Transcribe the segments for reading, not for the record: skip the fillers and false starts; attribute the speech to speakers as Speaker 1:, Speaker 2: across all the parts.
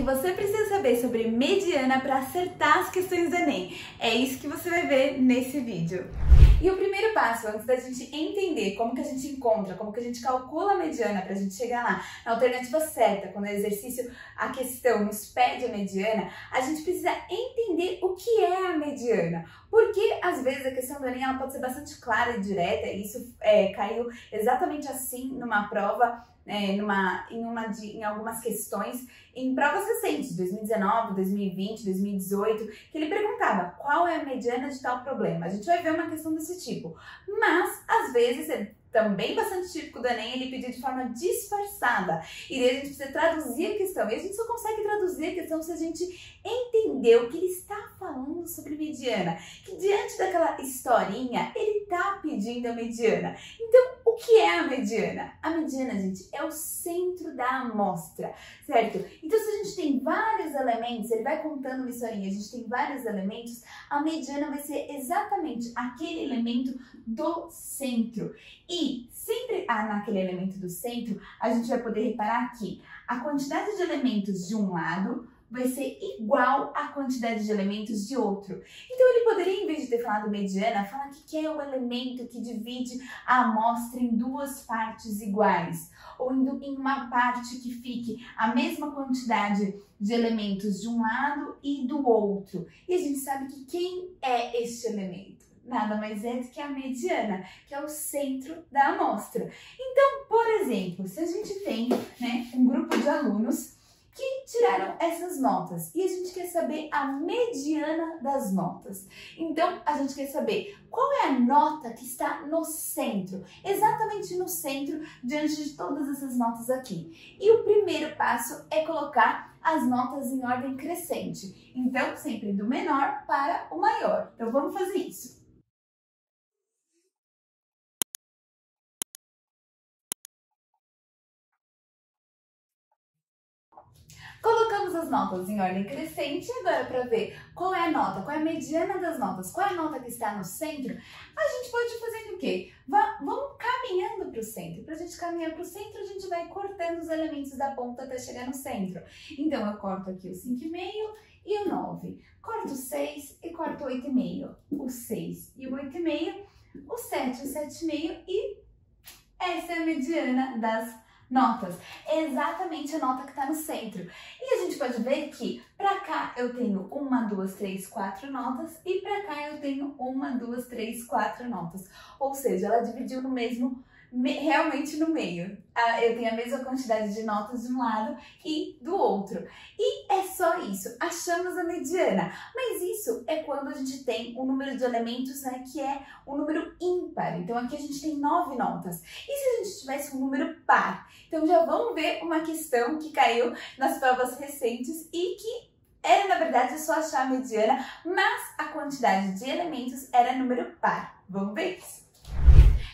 Speaker 1: você precisa saber sobre mediana para acertar as questões do Enem. É isso que você vai ver nesse vídeo. E o primeiro passo, antes da gente entender como que a gente encontra, como que a gente calcula a mediana para a gente chegar lá na alternativa certa, quando o exercício, a questão nos pede a mediana, a gente precisa entender o que é a mediana. Porque, às vezes, a questão do Enem ela pode ser bastante clara e direta, e isso caiu exatamente assim numa prova, em algumas questões, em provas recentes, 2019, 2020, 2018, que ele perguntava qual é a mediana de tal problema. A gente vai ver uma questão desse tipo, mas às vezes é também bastante típico do Enem ele pedir de forma disfarçada, e daí a gente precisa traduzir a questão, e a gente só consegue traduzir a questão se a gente entender o que ele está falando sobre mediana, que diante daquela historinha, ele está pedindo a mediana. Então, o que é a mediana? A mediana, gente, é o centro da amostra, certo? Então, se a gente tem vários elementos, ele vai contando uma historinha, a gente tem vários elementos, a mediana vai ser exatamente aquele elemento do centro. E sempre naquele elemento do centro, a gente vai poder reparar que a quantidade de elementos de um lado vai ser igual à quantidade de elementos de outro. Então ele poderia, em vez de ter falado mediana, falar que é o elemento que divide a amostra em duas partes iguais, ou em uma parte que fique a mesma quantidade de elementos de um lado e do outro. E a gente sabe que quem é este elemento? Nada mais é do que a mediana, que é o centro da amostra. Então, por exemplo, se a gente tem, um grupo de alunos que tiraram essas notas e a gente quer saber a mediana das notas. Então, a gente quer saber qual é a nota que está no centro, exatamente no centro, diante de todas essas notas aqui. E o primeiro passo é colocar as notas em ordem crescente. Então, sempre do menor para o maior. Então, vamos fazer isso. Colocamos as notas em ordem crescente e agora para ver qual é a nota, qual é a mediana das notas, qual é a nota que está no centro, a gente pode fazer o quê? Vamos caminhando para o centro. Para a gente caminhar para o centro, a gente vai cortando os elementos da ponta até chegar no centro. Então, eu corto aqui o 5,5 e o 9. Corto o 6 e corto o 8,5. O 6 e o 8,5, o 7 e o 7,5 e essa é a mediana das notas, é exatamente a nota que está no centro. E a gente pode ver que para cá eu tenho 1, 2, 3, 4 notas e para cá eu tenho 1, 2, 3, 4 notas. Ou seja, ela dividiu no mesmo, realmente no meio. Eu tenho a mesma quantidade de notas de um lado e do outro. E é só isso, achamos a mediana. Mas isso é quando a gente tem um número de elementos, que é um número ímpar. Então aqui a gente tem 9 notas. E se a gente tivesse um número par? Então já vamos ver uma questão que caiu nas provas recentes e que era, na verdade, só achar a mediana, mas a quantidade de elementos era número par. Vamos ver isso?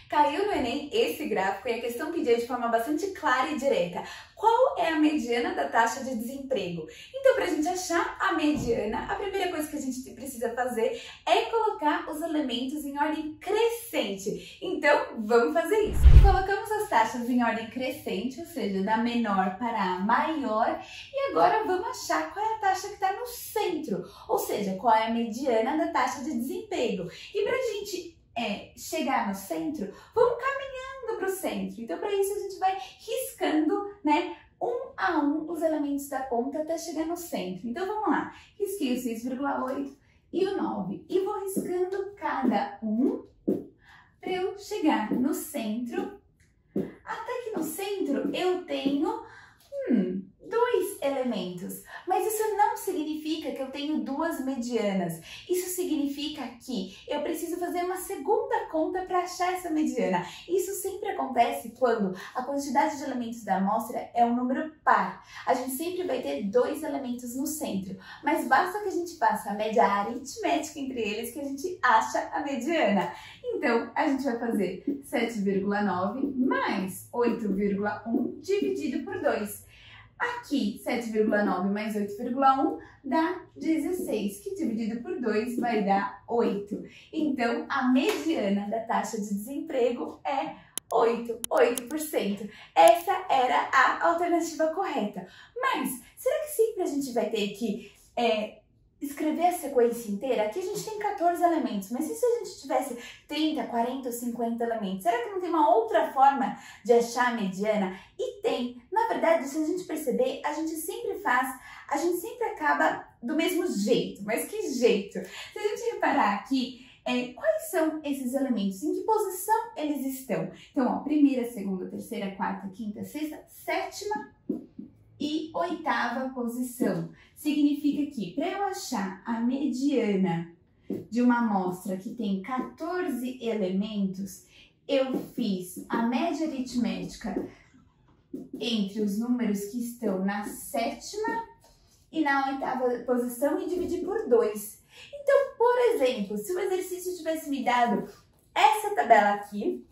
Speaker 1: Caiu no Enem esse gráfico e a questão pedia de forma bastante clara e direta. Qual é a mediana da taxa de desemprego? Então, para a gente achar a mediana, a primeira coisa que a gente precisa fazer é colocar os elementos em ordem crescente. Então, vamos fazer isso. Colocamos as taxas em ordem crescente, ou seja, da menor para a maior. E agora vamos achar qual é a taxa que está no centro, ou seja, qual é a mediana da taxa de desemprego. E para a gente chegar no centro, vamos caminhando para o centro. Então, para isso, a gente vai riscando, um a um os elementos da ponta até chegar no centro. Então, vamos lá. Risquei o 6,8 e o 9. E vou riscando cada um para eu chegar no centro. Até que no centro eu tenho 2 elementos, mas isso não significa que eu tenho 2 medianas. Isso significa que eu preciso fazer uma segunda conta para achar essa mediana. Isso sempre acontece quando a quantidade de elementos da amostra é um número par. A gente sempre vai ter 2 elementos no centro, mas basta que a gente faça a média aritmética entre eles que a gente acha a mediana. Então, a gente vai fazer 7,9 mais 8,1 dividido por 2. Aqui, 7,9 mais 8,1 dá 16, que dividido por 2 vai dar 8. Então, a mediana da taxa de desemprego é 8%. Essa era a alternativa correta. Mas, será que sempre a gente vai ter que escrever a sequência inteira? Aqui a gente tem 14 elementos, mas e se a gente tivesse 30, 40 ou 50 elementos? Será que não tem uma outra forma de achar a mediana? E tem. Na verdade, se a gente perceber, a gente sempre acaba do mesmo jeito. Mas que jeito? Se a gente reparar aqui, quais são esses elementos? Em que posição eles estão? Então, ó, primeira, segunda, terceira, quarta, quinta, sexta, sétima e oitava posição. Significa que para eu achar a mediana de uma amostra que tem 14 elementos, eu fiz a média aritmética entre os números que estão na sétima e na oitava posição e dividi por 2. Então, por exemplo, se o exercício tivesse me dado essa tabela aqui,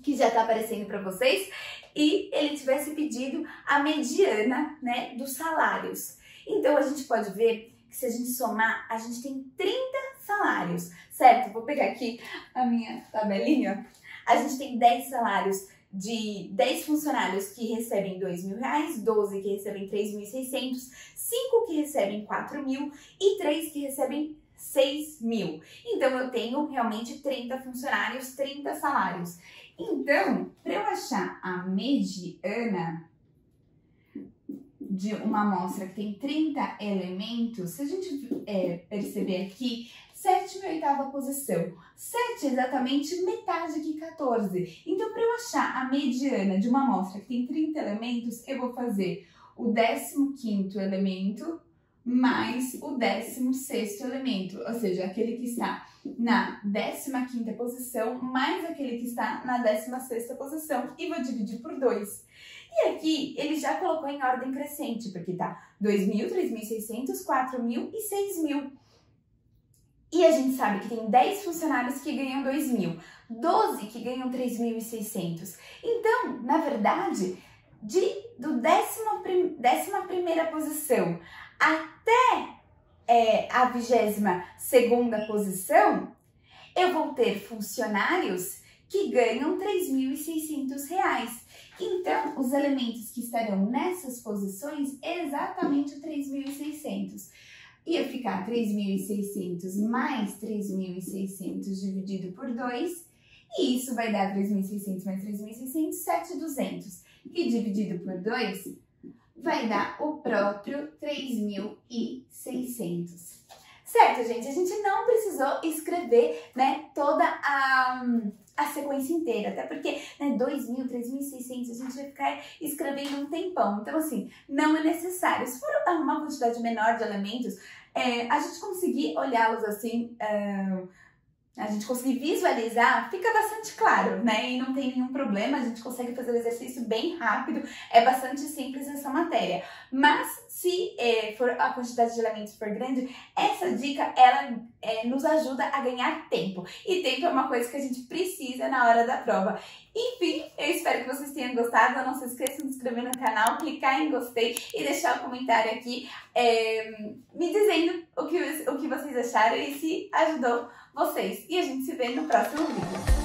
Speaker 1: que já está aparecendo para vocês, e ele tivesse pedido a mediana, né, dos salários. Então, a gente pode ver que se a gente somar, a gente tem 30 salários, certo? Vou pegar aqui a minha tabelinha. A gente tem 10 salários de 10 funcionários que recebem R$2.000, 12 que recebem 3.600, 5 que recebem 4.000 e 3 que recebem 6.000. Então, eu tenho realmente 30 funcionários, 30 salários. Então, para eu achar a mediana de uma amostra que tem 30 elementos, se a gente perceber aqui, sétima e oitava posição. 7 é exatamente metade que 14. Então, para eu achar a mediana de uma amostra que tem 30 elementos, eu vou fazer o 15º elemento mais o 16º elemento, ou seja, aquele que está na 15ª posição mais aquele que está na 16ª posição, e vou dividir por 2. E aqui ele já colocou em ordem crescente, porque tá 2.000, 3.600, 4.000 e 6.000. E a gente sabe que tem 10 funcionários que ganham 2.000, 12 que ganham 3.600. Então, na verdade, do 11ª posição até a 22ª posição, eu vou ter funcionários que ganham R$3.600. Então, os elementos que estarão nessas posições é exatamente 3.600. Ia ficar 3.600 mais 3.600 dividido por 2, e isso vai dar 3.600 mais 3.600, 7.200, que dividido por 2 vai dar o próprio 3.600. Certo, gente? A gente não precisou escrever, né, toda a sequência inteira, até porque, né, 2.000, 3.600, a gente vai ficar escrevendo um tempão. Então, assim, não é necessário. Se for uma quantidade menor de elementos, a gente conseguir olhá-los assim, a gente conseguir visualizar, fica bastante claro, né? E não tem nenhum problema, a gente consegue fazer o exercício bem rápido, é bastante simples essa matéria. Mas se for a quantidade de elementos for grande, essa dica, ela nos ajuda a ganhar tempo. E tempo é uma coisa que a gente precisa na hora da prova. Enfim, eu espero que vocês tenham gostado. Não se esqueçam de se inscrever no canal, clicar em gostei e deixar um comentário aqui me dizendo o que vocês acharam e se ajudou vocês. E a gente se vê no próximo vídeo.